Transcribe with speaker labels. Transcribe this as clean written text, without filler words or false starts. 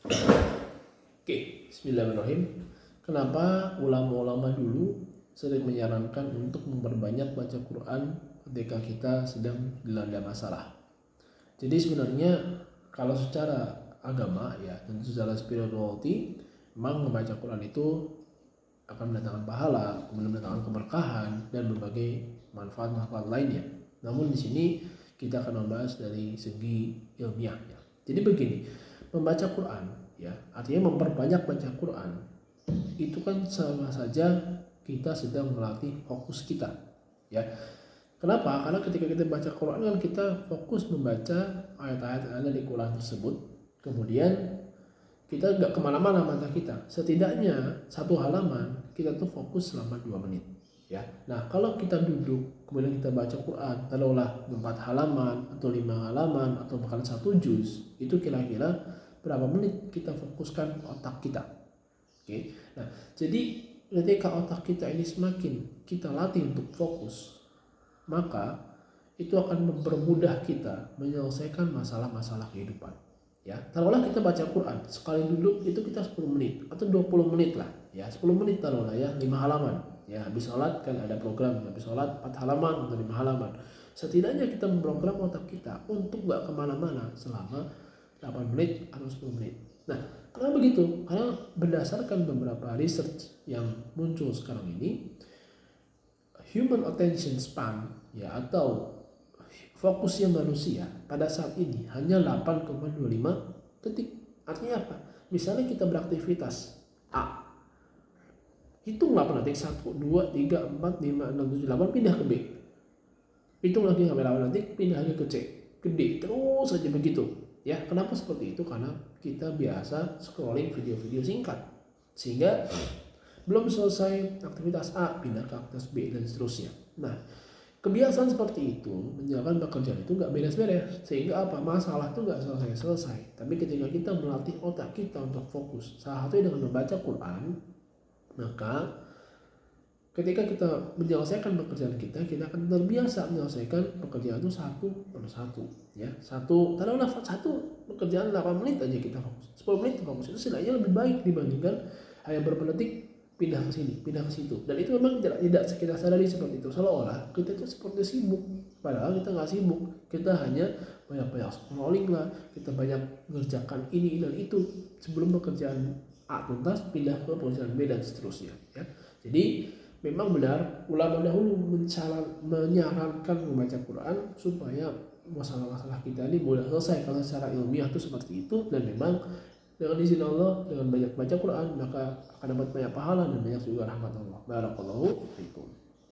Speaker 1: Oke, bismillahirrahmanirrahim. Kenapa ulama-ulama dulu sering menyarankan untuk memperbanyak baca Quran ketika kita sedang dilanda masalah? Jadi sebenarnya kalau secara agama ya, tentu secara spirituality, memang membaca Quran itu akan mendatangkan pahala, kemudian mendatangkan keberkahan dan berbagai manfaat-manfaat lainnya. Namun di sini kita akan membahas dari segi ilmiahnya. Jadi begini, membaca Quran ya, artinya memperbanyak baca Quran itu kan sama saja kita sedang melatih fokus kita ya. Kenapa? Karena ketika kita baca Quran kan kita fokus membaca ayat-ayat yang ada di Quran tersebut. Kemudian kita nggak kemana-mana mata kita. Setidaknya satu halaman kita tuh fokus selama 2 menit. Ya. Nah kalau kita duduk kemudian kita baca Quran, taruhlah 4 halaman atau 5 halaman atau bahkan 1 juz, itu kira-kira berapa menit kita fokuskan otak kita. Oke. Nah jadi ketika otak kita ini semakin kita latih untuk fokus, maka itu akan mempermudah kita menyelesaikan masalah-masalah kehidupan. Ya, taruhlah kita baca Quran sekali duduk itu kita 10 menit atau 20 menit lah. Ya, 10 menit taruhlah ya, 5 halaman. Ya, habis sholat kan ada program, habis sholat 4 halaman atau 5 halaman. Setidaknya kita memprogram otak kita untuk gak kemana-mana selama 8 menit atau 10 menit. Nah, kenapa begitu? Karena berdasarkan beberapa research yang muncul sekarang ini, human attention span ya atau fokusnya manusia pada saat ini hanya 8,25 detik. Artinya apa? Misalnya kita beraktivitas A, hitung 8 detik, 1, 2, 3, 4, 5, 6, 7, 8, pindah ke B. Hitung lagi sampai 8 detik, pindah lagi ke C, ke D, terus saja begitu. Ya, kenapa seperti itu? Karena kita biasa scrolling video-video singkat. Sehingga belum selesai aktivitas A, pindah ke aktivitas B dan seterusnya. Nah, kebiasaan seperti itu menjalankan pekerjaan itu nggak beres-beres, sehingga apa, masalah itu nggak selesai-selesai. Tapi ketika kita melatih otak kita untuk fokus, salah satunya dengan membaca Quran, maka ketika kita menyelesaikan pekerjaan kita akan terbiasa menyelesaikan pekerjaan itu satu per satu. Ya, taruhlah satu pekerjaan 8 menit aja kita fokus, 10 menit fokus, itu setidaknya lebih baik dibandingkan hanya beberapa detik pindah ke sini, pindah ke situ. Dan itu memang tidak kita sadari seperti itu. Seolah-olah kita itu seperti sibuk, padahal kita nggak sibuk. Kita hanya banyak scrolling lah, kita banyak mengerjakan ini dan itu sebelum pekerjaan A tuntas, pindah ke pekerjaan B dan seterusnya. Ya. Jadi memang benar ulama dahulu menyarankan membaca Quran supaya masalah-masalah kita ini mudah selesai. Kalau secara ilmiah itu seperti itu, dan memang dengan izin Allah, dengan banyak baca Quran, maka akan dapat banyak pahala dan banyak juga rahmat Allah. Barakallahu fiikum.